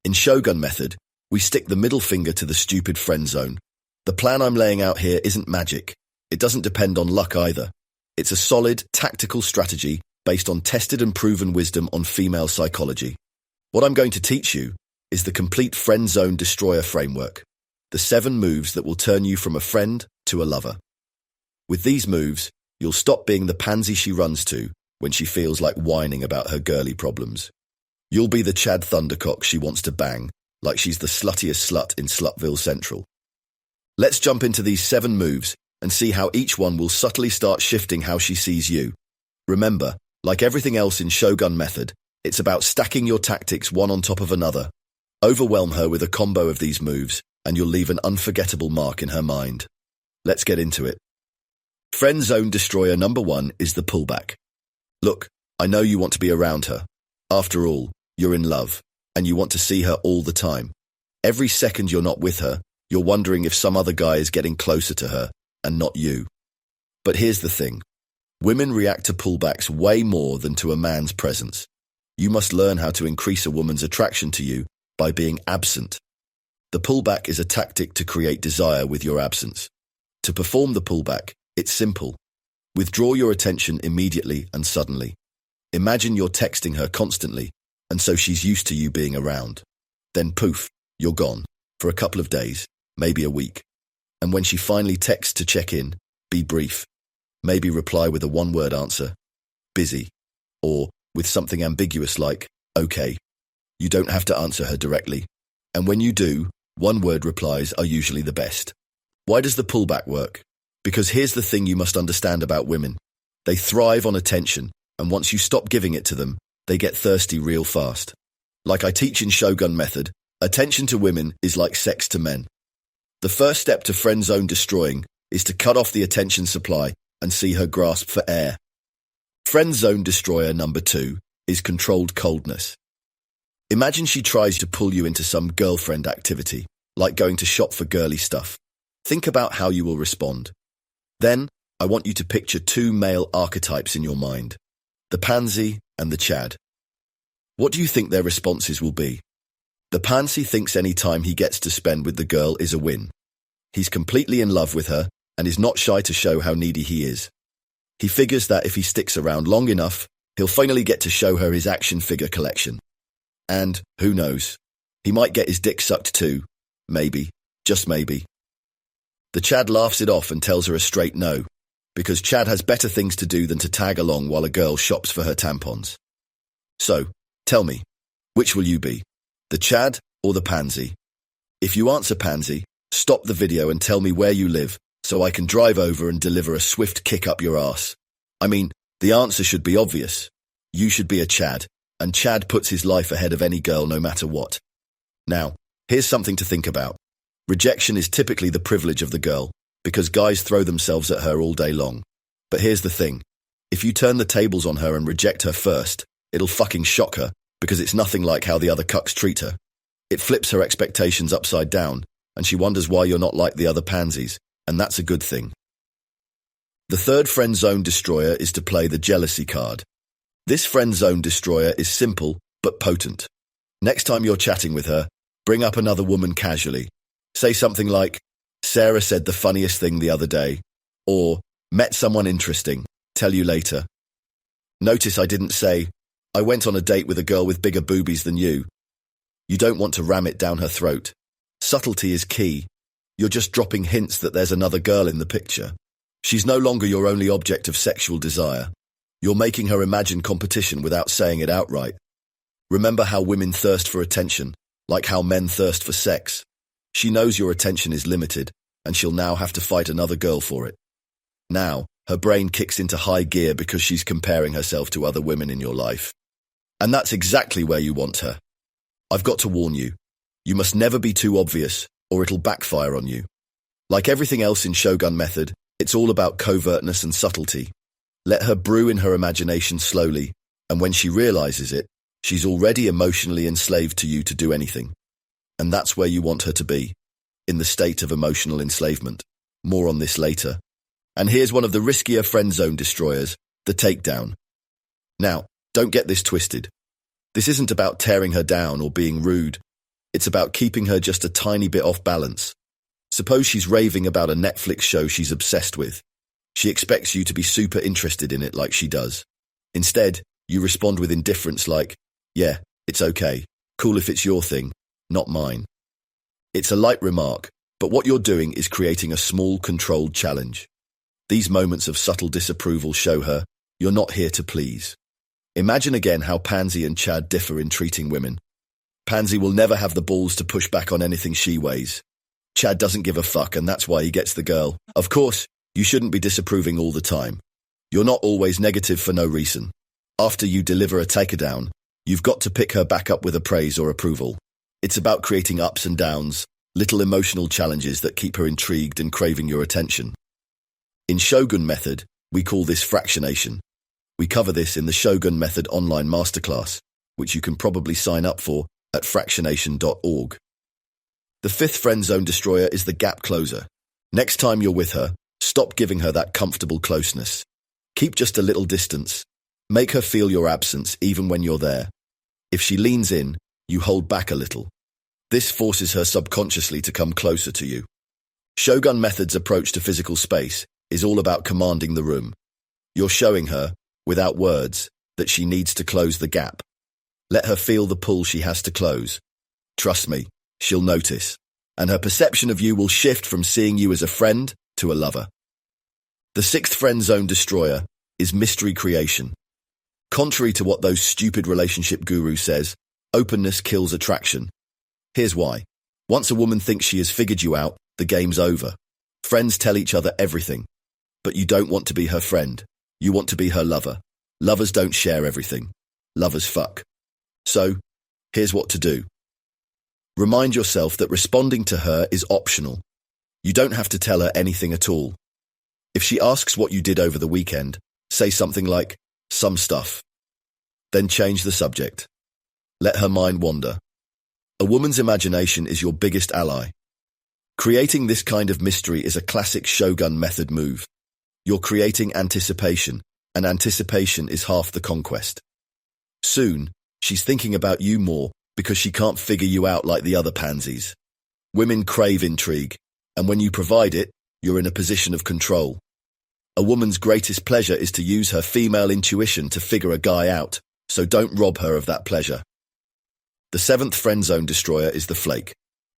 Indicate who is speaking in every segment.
Speaker 1: In Shogun Method, we stick the middle finger to the stupid friend zone. The plan I'm laying out here isn't magic. It doesn't depend on luck either. It's a solid, tactical strategy based on tested and proven wisdom on female psychology. What I'm going to teach you is the complete friend zone destroyer framework, the 7 moves that will turn you from a friend to a lover. With these moves, you'll stop being the pansy she runs to when she feels like whining about her girly problems. You'll be the Chad Thundercock she wants to bang, like she's the sluttiest slut in Slutville Central. Let's jump into these 7 moves and see how each one will subtly start shifting how she sees you. Remember, like everything else in Shogun Method, it's about stacking your tactics one on top of another. Overwhelm her with a combo of these moves, and you'll leave an unforgettable mark in her mind. Let's get into it. Friend zone destroyer number 1 is the pullback. Look, I know you want to be around her. After all, you're in love, and you want to see her all the time. Every second you're not with her, you're wondering if some other guy is getting closer to her, and not you. But here's the thing. Women react to pullbacks way more than to a man's presence. You must learn how to increase a woman's attraction to you by being absent. The pullback is a tactic to create desire with your absence. To perform the pullback, it's simple. Withdraw your attention immediately and suddenly. Imagine you're texting her constantly, and so she's used to you being around. Then poof, you're gone, for a couple of days, maybe a week. And when she finally texts to check in, be brief. Maybe reply with a one-word answer, busy, or with something ambiguous like, okay. You don't have to answer her directly. And when you do, one-word replies are usually the best. Why does the pullback work? Because here's the thing you must understand about women. They thrive on attention, and once you stop giving it to them, they get thirsty real fast. Like I teach in Shogun Method, attention to women is like sex to men. The first step to friend zone destroying is to cut off the attention supply and see her grasp for air. Friend zone destroyer number 2 is controlled coldness. Imagine she tries to pull you into some girlfriend activity, like going to shop for girly stuff. Think about how you will respond. Then, I want you to picture 2 male archetypes in your mind, the pansy and the Chad. What do you think their responses will be? The pansy thinks any time he gets to spend with the girl is a win. He's completely in love with her and is not shy to show how needy he is. He figures that if he sticks around long enough, he'll finally get to show her his action figure collection. And, who knows, he might get his dick sucked too. Maybe, just maybe. The Chad laughs it off and tells her a straight no, because Chad has better things to do than to tag along while a girl shops for her tampons. So, tell me, which will you be, the Chad or the pansy? If you answer pansy, stop the video and tell me where you live so I can drive over and deliver a swift kick up your ass. I mean, the answer should be obvious. You should be a Chad, and Chad puts his life ahead of any girl no matter what. Now, here's something to think about. Rejection is typically the privilege of the girl, because guys throw themselves at her all day long. But here's the thing. If you turn the tables on her and reject her first, it'll fucking shock her, because it's nothing like how the other cucks treat her. It flips her expectations upside down, and she wonders why you're not like the other pansies, and that's a good thing. The third friend zone destroyer is to play the jealousy card. This friend zone destroyer is simple, but potent. Next time you're chatting with her, bring up another woman casually. Say something like, Sarah said the funniest thing the other day, or met someone interesting, tell you later. Notice I didn't say, I went on a date with a girl with bigger boobies than you. You don't want to ram it down her throat. Subtlety is key. You're just dropping hints that there's another girl in the picture. She's no longer your only object of sexual desire. You're making her imagine competition without saying it outright. Remember how women thirst for attention, like how men thirst for sex. She knows your attention is limited, and she'll now have to fight another girl for it. Now, her brain kicks into high gear because she's comparing herself to other women in your life. And that's exactly where you want her. I've got to warn you. You must never be too obvious, or it'll backfire on you. Like everything else in Shogun Method, it's all about covertness and subtlety. Let her brew in her imagination slowly, and when she realizes it, she's already emotionally enslaved to you to do anything. And that's where you want her to be, in the state of emotional enslavement. More on this later. And here's one of the riskier friend zone destroyers, the takedown. Now, don't get this twisted. This isn't about tearing her down or being rude. It's about keeping her just a tiny bit off balance. Suppose she's raving about a Netflix show she's obsessed with. She expects you to be super interested in it like she does. Instead, you respond with indifference like, yeah, it's okay. Cool if it's your thing, not mine. It's a light remark, but what you're doing is creating a small, controlled challenge. These moments of subtle disapproval show her you're not here to please. Imagine again how Pansy and Chad differ in treating women. Pansy will never have the balls to push back on anything she weighs. Chad doesn't give a fuck, and that's why he gets the girl. Of course, you shouldn't be disapproving all the time. You're not always negative for no reason. After you deliver a takedown, you've got to pick her back up with a praise or approval. It's about creating ups and downs, little emotional challenges that keep her intrigued and craving your attention. In Shogun Method, we call this fractionation. We cover this in the Shogun Method online masterclass, which you can probably sign up for at fractionation.org. The fifth friend zone destroyer is the gap closer. Next time you're with her, stop giving her that comfortable closeness. Keep just a little distance. Make her feel your absence even when you're there. If she leans in, you hold back a little. This forces her subconsciously to come closer to you. Shogun Method's approach to physical space is all about commanding the room. You're showing her, without words, that she needs to close the gap. Let her feel the pull she has to close. Trust me, she'll notice, and her perception of you will shift from seeing you as a friend to a lover. The sixth friend zone destroyer is mystery creation. Contrary to what those stupid relationship gurus says, openness kills attraction. Here's why. Once a woman thinks she has figured you out, the game's over. Friends tell each other everything. But you don't want to be her friend. You want to be her lover. Lovers don't share everything. Lovers fuck. So, here's what to do. Remind yourself that responding to her is optional. You don't have to tell her anything at all. If she asks what you did over the weekend, say something like, some stuff. Then change the subject. Let her mind wander. A woman's imagination is your biggest ally. Creating this kind of mystery is a classic Shogun Method move. You're creating anticipation, and anticipation is half the conquest. Soon, she's thinking about you more because she can't figure you out like the other pansies. Women crave intrigue, and when you provide it, you're in a position of control. A woman's greatest pleasure is to use her female intuition to figure a guy out, so don't rob her of that pleasure. The seventh friend zone destroyer is the flake.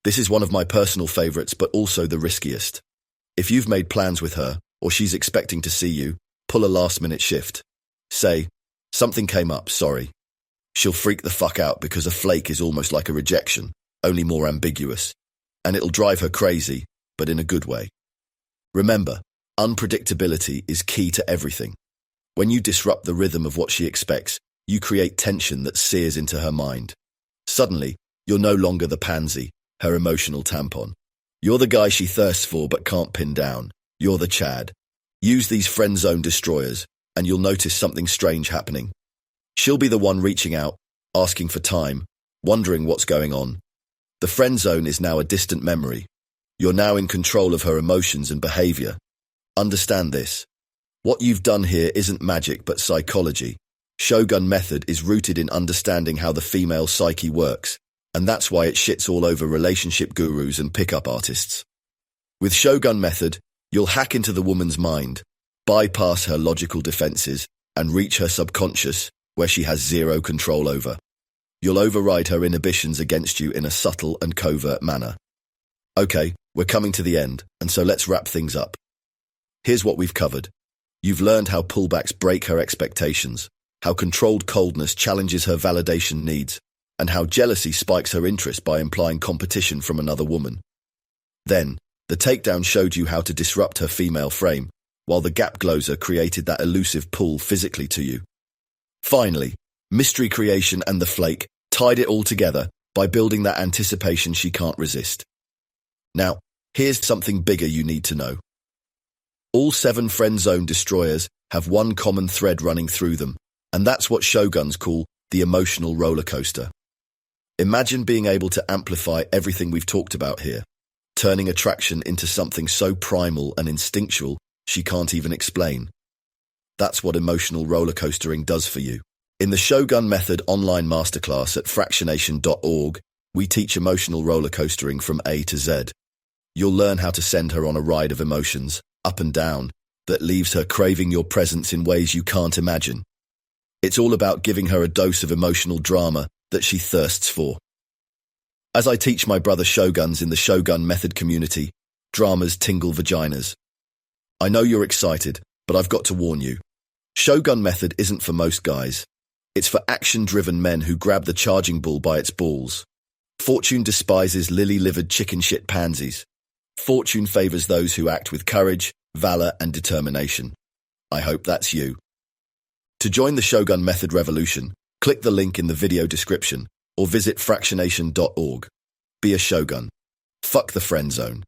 Speaker 1: This is one of my personal favorites, but also the riskiest. If you've made plans with her, or she's expecting to see you, pull a last-minute shift. Say, something came up, sorry. She'll freak the fuck out because a flake is almost like a rejection, only more ambiguous. And it'll drive her crazy, but in a good way. Remember, unpredictability is key to everything. When you disrupt the rhythm of what she expects, you create tension that sears into her mind. Suddenly, you're no longer the pansy, her emotional tampon. You're the guy she thirsts for but can't pin down. You're the Chad. Use these friend zone destroyers, and you'll notice something strange happening. She'll be the one reaching out, asking for time, wondering what's going on. The friend zone is now a distant memory. You're now in control of her emotions and behavior. Understand this. What you've done here isn't magic but psychology. Shogun Method is rooted in understanding how the female psyche works, and that's why it shits all over relationship gurus and pickup artists. With Shogun Method, you'll hack into the woman's mind, bypass her logical defenses, and reach her subconscious, where she has zero control over. You'll override her inhibitions against you in a subtle and covert manner. Okay, we're coming to the end, and so let's wrap things up. Here's what we've covered. You've learned how pullbacks break her expectations, how controlled coldness challenges her validation needs, and how jealousy spikes her interest by implying competition from another woman. Then, the takedown showed you how to disrupt her female frame, while the gap closer created that elusive pull physically to you. Finally, mystery creation and the flake tied it all together by building that anticipation she can't resist. Now, here's something bigger you need to know. All 7 friend zone destroyers have one common thread running through them, and that's what shoguns call the emotional roller coaster. Imagine being able to amplify everything we've talked about here, turning attraction into something so primal and instinctual she can't even explain. That's what emotional roller coastering does for you. In the Shogun Method online masterclass at fractionation.org, We teach emotional roller coastering from A to Z. You'll learn how to send her on a ride of emotions, up and down, that leaves her craving your presence in ways you can't imagine. It's all about giving her a dose of emotional drama that she thirsts for. As I teach my brother Shoguns in the Shogun Method community, dramas tingle vaginas. I know you're excited, but I've got to warn you. Shogun Method isn't for most guys. It's for action-driven men who grab the charging bull by its balls. Fortune despises lily-livered chicken shit pansies. Fortune favors those who act with courage, valor, and determination. I hope that's you. To join the Shogun Method revolution, click the link in the video description or visit fractionation.org. Be a Shogun. Fuck the friend zone.